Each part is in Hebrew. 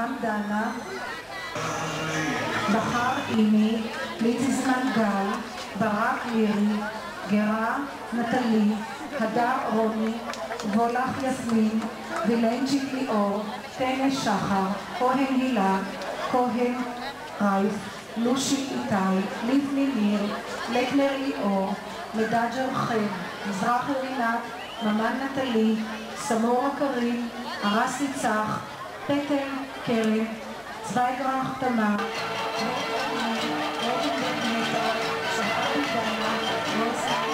אברהם דנה, בחר אימי, ליצזמן גל, ברק לירי, גרה נטלי, הדר רוני, וולך יסמין, וילנצ'יק ליאור, תנא שחר, כהן הילה, כהן רייף, לושי איתי, לבני ניר, לקנר ליאור, מדג'ר חן, מזרח רינת, ממן נטלי, סמורה קרים, ארס ניצח, פטל קרן, צוויגרח תמר, רותם בית נטע, שחר דנה, רוסה.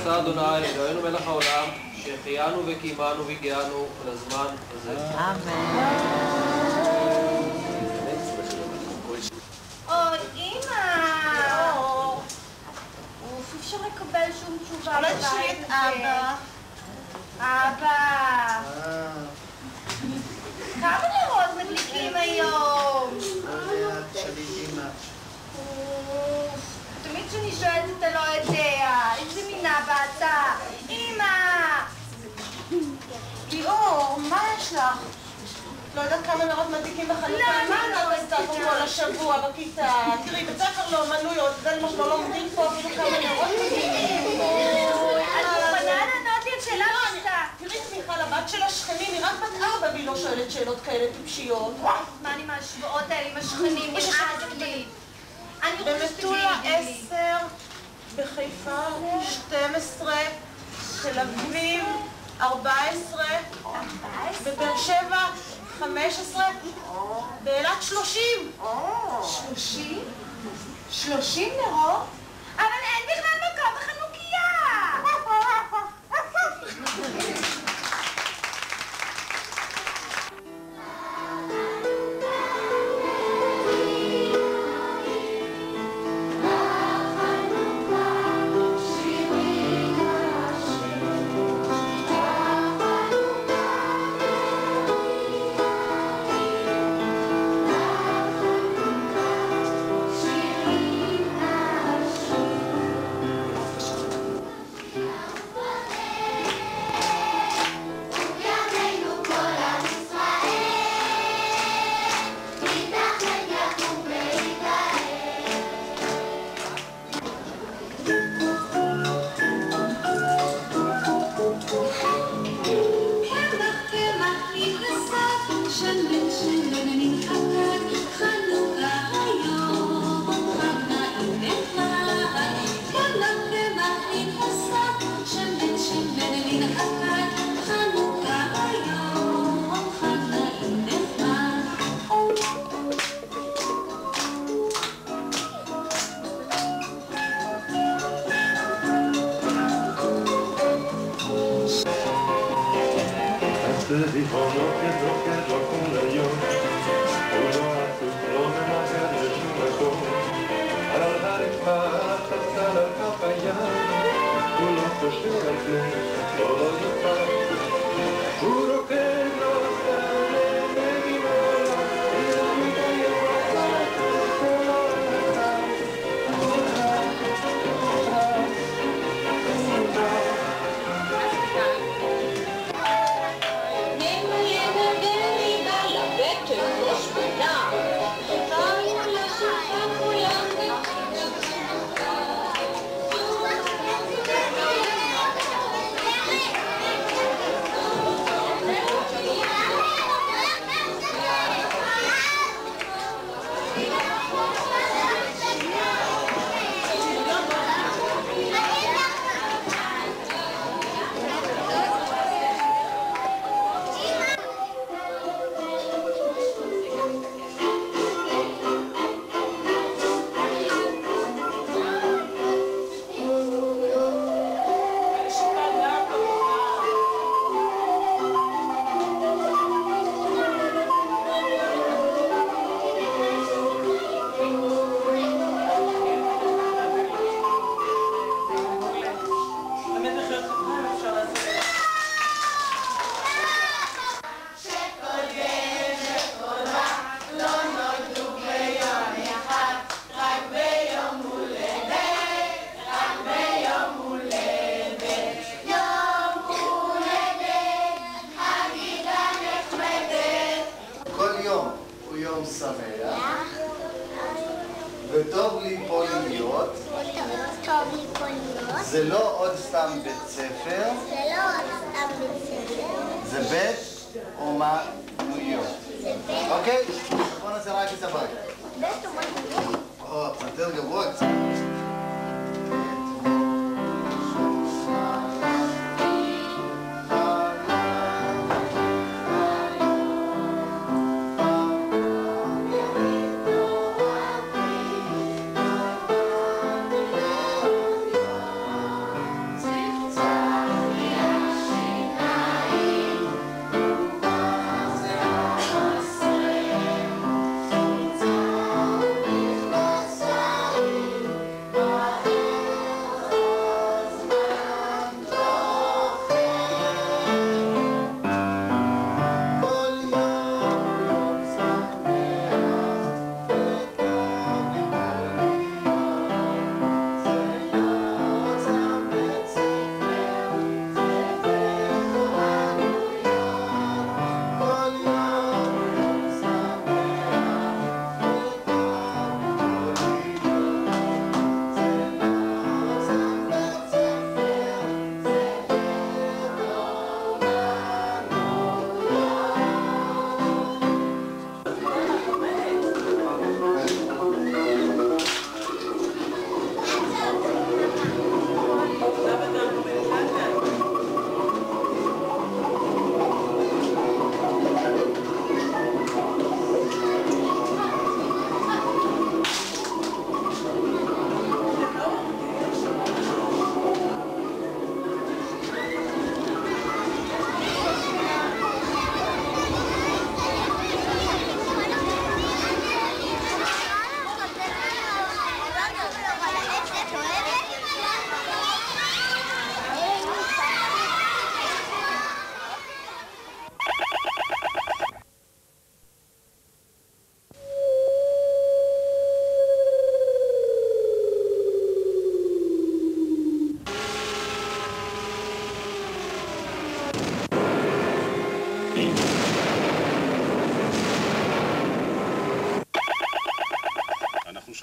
אדוני, אלוהינו מלך העולם, שהחיינו וקיימנו והגיענו לזמן הזה. אמן. אוי, אמא! אוף, אפשר לקבל שום תשובה בבית הזה. תשאלי את אבא. אבא! כמה נרות מדליקים היום? תשאלי אמא. תמיד כשאני שואלת אתה לא יודע, איזה מינה באתה? אמא! ליאור, מה יש לך? לא יודעת כמה נרות מדליקים בחנוכה. מה את עשתה פה כל השבוע בכיתה? תראי, בית ספר לאומנויות, זה למשל לא לומדים פה אפילו כמה נרות מדליקים. את מוכנה לענות לי את שאלה פשוטה. תראי את מיכל, הבת של השכנים, היא רק בת 4 והיא לא שואלת שאלות כאלה טיפשיות. מה אני מהשבועות האלה עם השכנים? נמאס לי. במטולה 10, בחיפה 12, תל אביב 14, בבאר שבע 15, באילת 30. 30? 30 נרות? אבל אין בכלל מקום בחנוכיה! וטוב לי פה להיות. זה לא עוד סתם בית ספר. זה בית אומנויות. אוקיי? בוא נעשה רק את הבית. בית אומנויות. יותר גבוה קצת.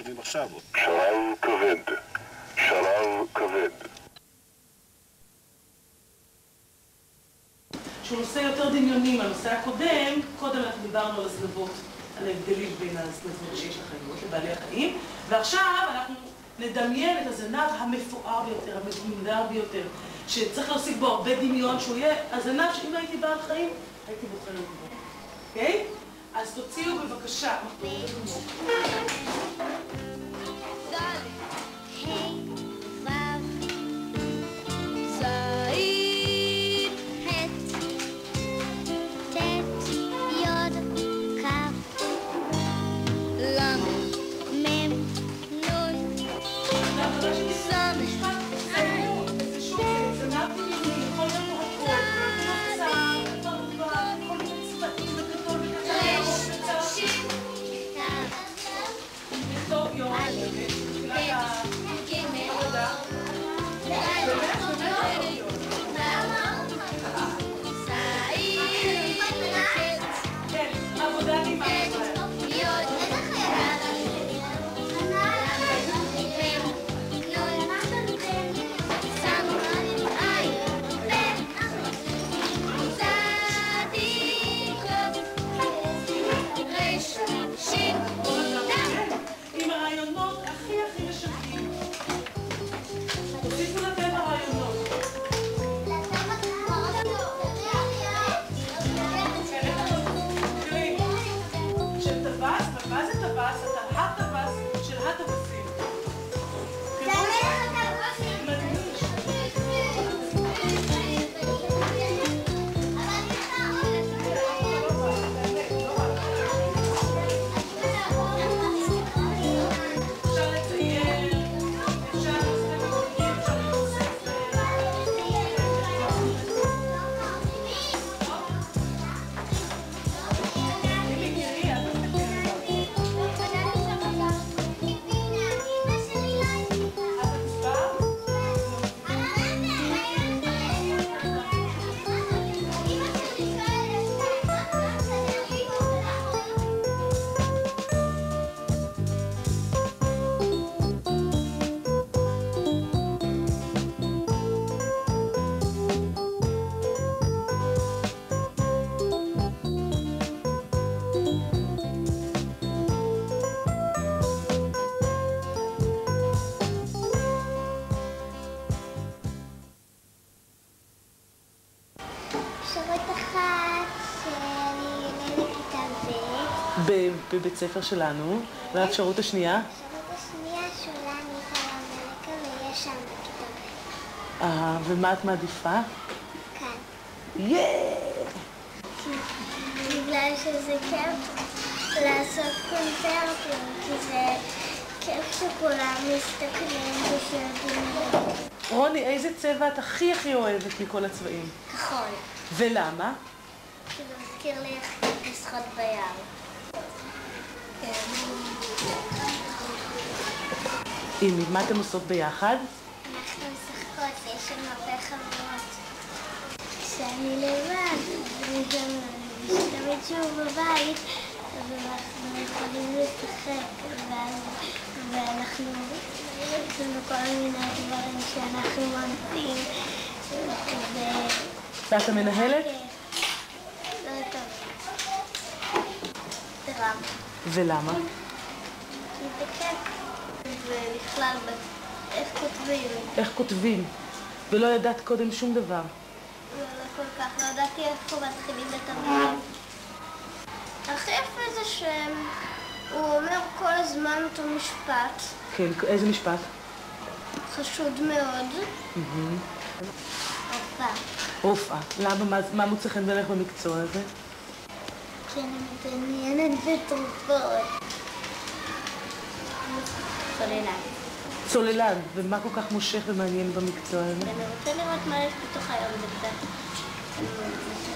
שומעים עכשיו. שרר כבד. שרר כבד. שהוא נושא יותר דמיוני מהנושא הקודם. קודם אנחנו דיברנו על הזנבות, על ההבדלים בין הזנבות שיש לחיות, לבעלי החיים, ועכשיו אנחנו נדמיין את הזנב המפואר ביותר, המגונדר ביותר, שצריך להוסיף בו הרבה דמיון, שהוא יהיה הזנב שאם הייתי בעל חיים, הייתי בוחרת בו. אוקיי? אז תוציאו בבקשה. בבית ספר שלנו, והאפשרות השנייה? האפשרות השנייה שעולה ניסה למלכה ויש שם בכיתה ב'. ומה את מעדיפה? כאן. בגלל שזה כיף לעשות קונצרטים, כי זה כיף שכולם מסתכלים ושיודעים. רוני, איזה צבע את הכי אוהבת מכל הצבעים? כחול. ולמה? כי זה מזכיר לי איך לשחות ביער. אימי, מה אתם עושות ביחד? אנחנו משחקות, יש שם הרבה חברות. כשאני לבד, אני גם תמיד שוב בבית, אז אנחנו יכולים לשחק, ואנחנו יש לנו כל מיני דברים שאנחנו ממציאים. ואת המנהלת? לא טוב. זה רע. ולמה? כי זה כיף. ובכלל, איך כותבים? איך כותבים? ולא ידעת קודם שום דבר. לא כל כך, לא ידעתי איפה מתחילים את המילים. הכי יפה זה שהוא אומר כל הזמן אותו משפט. כן, איזה משפט? חשוד מאוד. רופאה. למה? מה מוצא חן בעיניך במקצוע הזה? כי אני מתעניינת בתרופות. צוללן. צוללן. ומה כל כך מושך ומעניין במקצוע הזה? אני רוצה לראות מה יש בתוך היום, זה קצת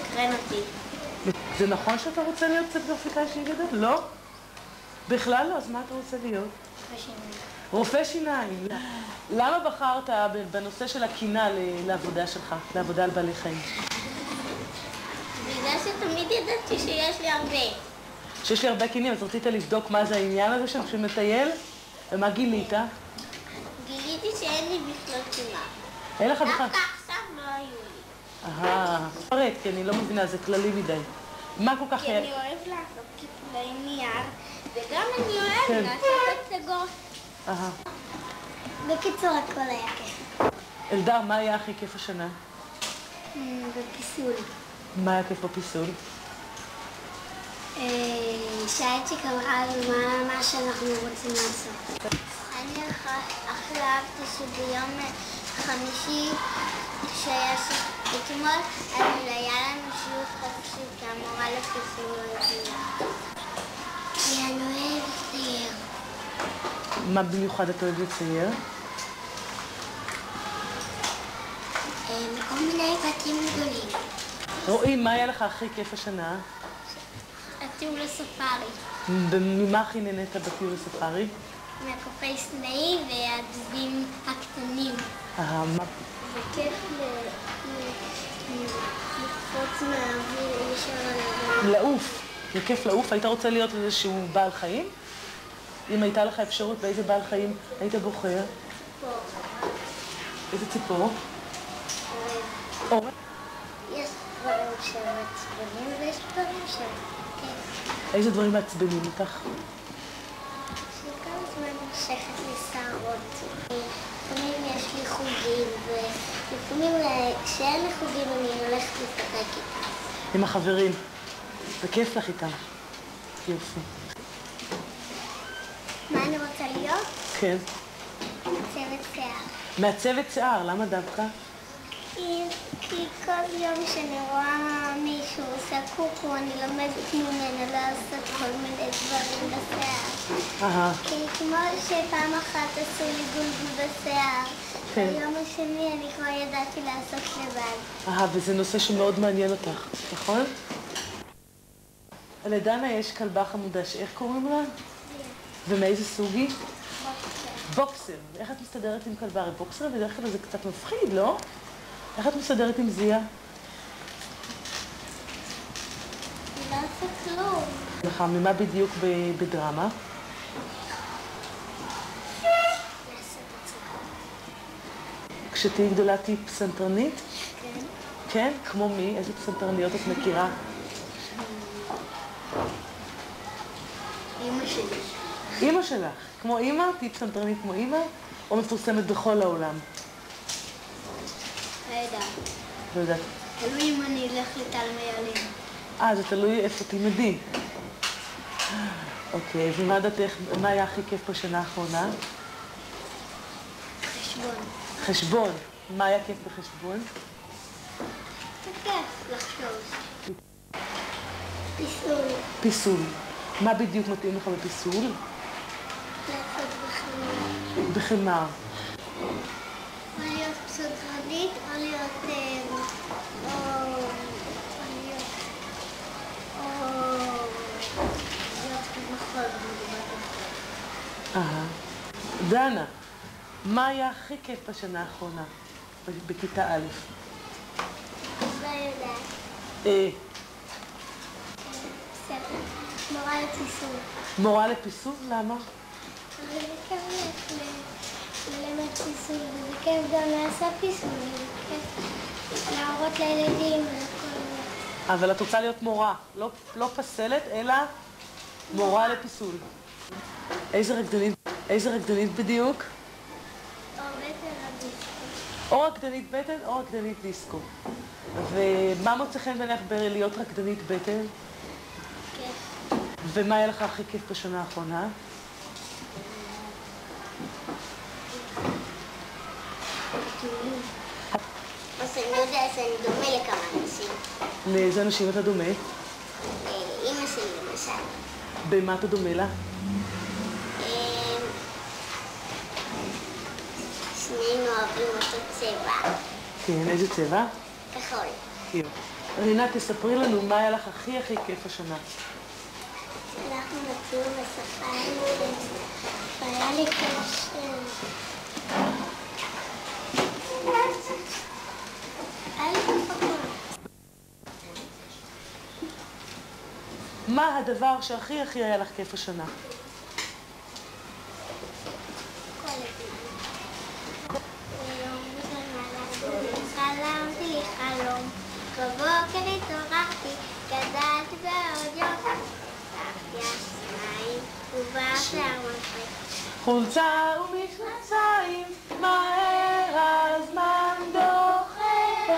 מסקרן אותי. זה נכון שאתה רוצה להיות קצת גרפיקאי גדול? לא? בכלל לא, אז מה אתה רוצה להיות? רופא שיניים. רופא שיניים. למה בחרת בנושא של הקינה לעבודה שלך, לעבודה על בעלי חיים? בגלל שתמיד ידעתי שיש לי הרבה. שיש לי הרבה קינים, אז רצית לבדוק מה זה העניין הזה שמטייל? ומה גילית? גיליתי שאין לי בכלל כמעט. אין לך בכלל? דווקא עכשיו לא היו לי. פרט, כי אני לא מבינה, זה כללי מדי. מה כל כך... כי אני אוהב לעשות קיפולי נייר, וגם אני כן. אוהב לעשות הצגות. אהה. בקיצור, הכל היה כיף. אלדר, מה היה הכי כיף השנה? בפיסול. מה היה כיף בפיסול? שהייתי אמרה מה שאנחנו רוצים לעשות. אני הכי אהבתי שביום חמישי, כשהיה אתמול, היה לנו שיעור חופשי, כי המורה לפיסול לא הגיעה. כי אני אוהב לצייר. מה במיוחד את אוהב לצייר? כל מיני בתים גדולים. רועי, מה היה לך הכי כיף השנה? הטיול לספארי. ממה הכי נהנית בטיול לספארי? מהקופי סנאי והדובים הקטנים. מה? זה כיף לקפוץ מהאוויר ישר. לעוף. זה כיף לעוף. היית רוצה להיות איזשהו בעל חיים? אם הייתה לך אפשרות, באיזה בעל חיים היית בוחר? פה. איזה ציפור? אורן. יש דברים שמעצבנים ויש דברים שכיף. איזה דברים מעצבנים אותך? שכל הזמן מושכת לי שערות. לפעמים יש לי חוגים, ולפעמים כשאין לי חוגים אני הולכת לשחק איתם. עם החברים. זה כיף לך איתם. יופי. מה אני רוצה להיות? כן. מעצבת שיער. מעצבת שיער, למה דווקא? כי כל יום שאני רואה מישהו עושה קוקו, אני לומדת ממנו לעשות כל מיני דברים בשיער. כי כמו שפעם אחת עשו לי גולגול בשיער, ביום השני אני כבר ידעתי לעשות לבד. וזה נושא שמאוד מעניין אותך, נכון? לדנה יש כלבה חמודה, איך קוראים לה? ומאיזה סוג היא? בוקסר. איך את מסתדרת עם כלבה? הרי בוקסר בדרך כלל זה קצת מפחיד, לא? איך את מסתדרת עם זיה? לא עושה כלום. נכון, ממה בדיוק בדרמה? לעשות הצגות. כשתהיי גדולה תהיי פסנתרנית? כן. כן? כמו מי? איזה פסנתרניות את מכירה? אמא שלי. אמא שלך. כמו אמא? תהיי פסנתרנית כמו אמא? או מפורסמת בכל העולם? לא יודעת. לא יודעת. תלוי אם אני אלך לטל מיילים. זה תלוי איפה תלמדי. אוקיי, ומה דעתך, מה היה הכי כיף בשנה האחרונה? חשבון. חשבון. מה היה כיף בחשבון? זה כיף לחשוב. פיסול. פיסול. מה בדיוק מתאים לך בפיסול? לעשות בחמור. בחמר. או להיות פסנתרנית, או להיות... דנה, מה היה הכי כיף בשנה האחרונה? בכיתה א'? לא יודעת. בסדר. מורה לפיסול. מורה לפיסול? למה? זה כיף ללמד פיסול, וזה כיף גם לעשות פיסול, וזה כיף להראות לילדים ולכל... אבל את רוצה להיות מורה, לא פסלת, אלא מורה לפיסול. איזה רקדנית בדיוק? או בטן או דיסקו. או רקדנית בטן או רקדנית דיסקו. ומה מוצא חן בעיניך להיות רקדנית בטן? כיף. ומה היה לך הכי כיף בשנה האחרונה? אז אני יודע שאני דומה לכמה אנשים. לאיזה אנשים אתה דומה? אמא שלי למשל. במה אתה דומה לה? שנינו אוהבים אותו צבע. כן, איזה צבע? כחול. כן. רינה, תספרי לנו מה היה לך הכי כיף השנה. אנחנו בטיול בספארי, והיה לי כיף היה לי כיף הכל. מה הדבר שהכי היה לך כיף השנה? חולצה ומכנסיים, מהר הזמן דוחף,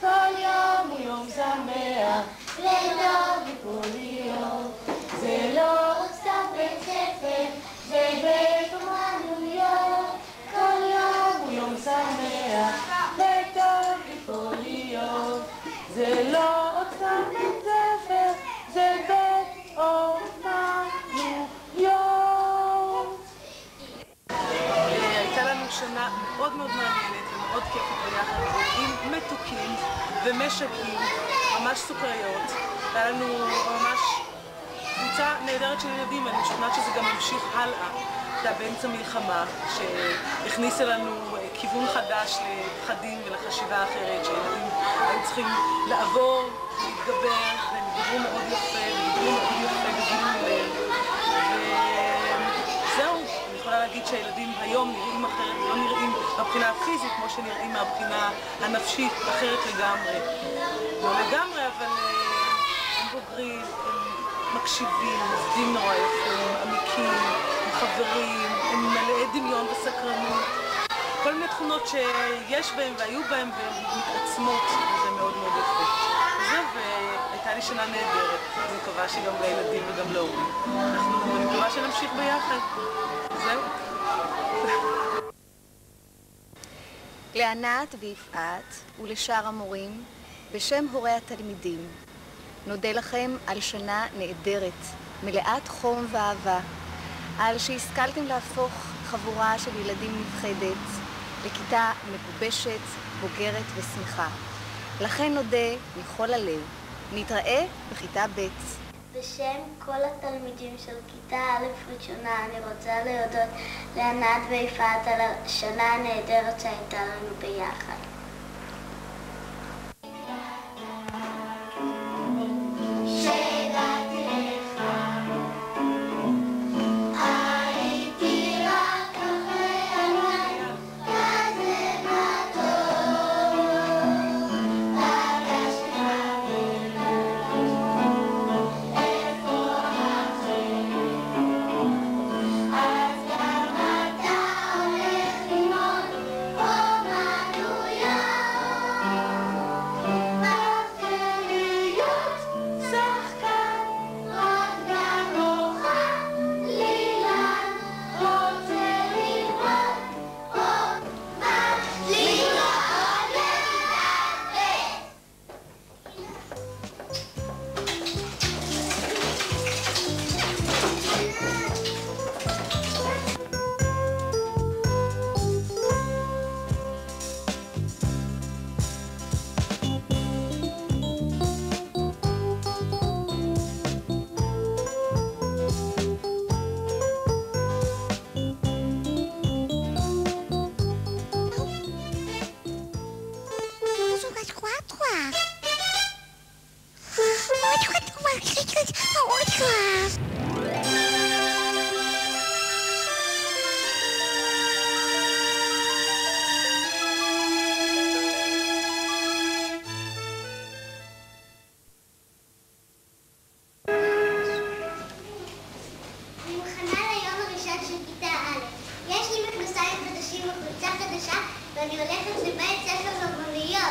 כל יום הוא יום שמח, וטוב מכל יום. זה לא סתם בית ספר, זה בית אומנויות, כל יום הוא יום שמח, וטוב מכל יום. זה לא סתם בית ספר, זה בית אומנויות. הייתה לנו שנה מאוד מאוד מעניינת ומאוד כיפית ביחד, עם מתוקים ומשקים, ממש סוכריות. היה לנו ממש קבוצה נהדרת של ילדים, אני משוכנעת שזה גם המשיך הלאה. זה היה באמצע מלחמה, שהכניסה לנו כיוון חדש לפחדים ולחשיבה אחרת, שהילדים היו צריכים לעבור, להתגבר, והם דיברו מאוד יפה, וגילו לב. וזהו, אני יכולה להגיד שהילדים היום נראים אחרת, לא נראים מהבחינה הפיזית כמו שנראים מהבחינה הנפשית, אחרת לגמרי. לא לגמרי, אבל הם בוגרים, הם מקשיבים, עובדים נורא יפים, עמיקים, הם חברים, הם מלאי דמיון וסקרנות. כל מיני תכונות שיש בהם והיו בהם והן מתעצמות, וזה מאוד מאוד יפה. וזהו, והייתה לי שנה נהדרת. אני מקווה שגם לילדים וגם להורים. אני מקווה שנמשיך ביחד. זהו. לענת ויפעת ולשאר המורים, בשם הורי התלמידים, נודה לכם על שנה נהדרת, מלאת חום ואהבה, על שהשכלתם להפוך חבורה של ילדים נבחדת לכיתה מגובשת, בוגרת ושמחה. לכן נודה מכל הלב. נתראה בכיתה ב'. בשם כל התלמידים של כיתה א' ראשונה אני רוצה להודות לענת ויפעת על השנה הנהדרת שהייתה לנו ביחד. ואני הולכת לבית ספר לאומנויות.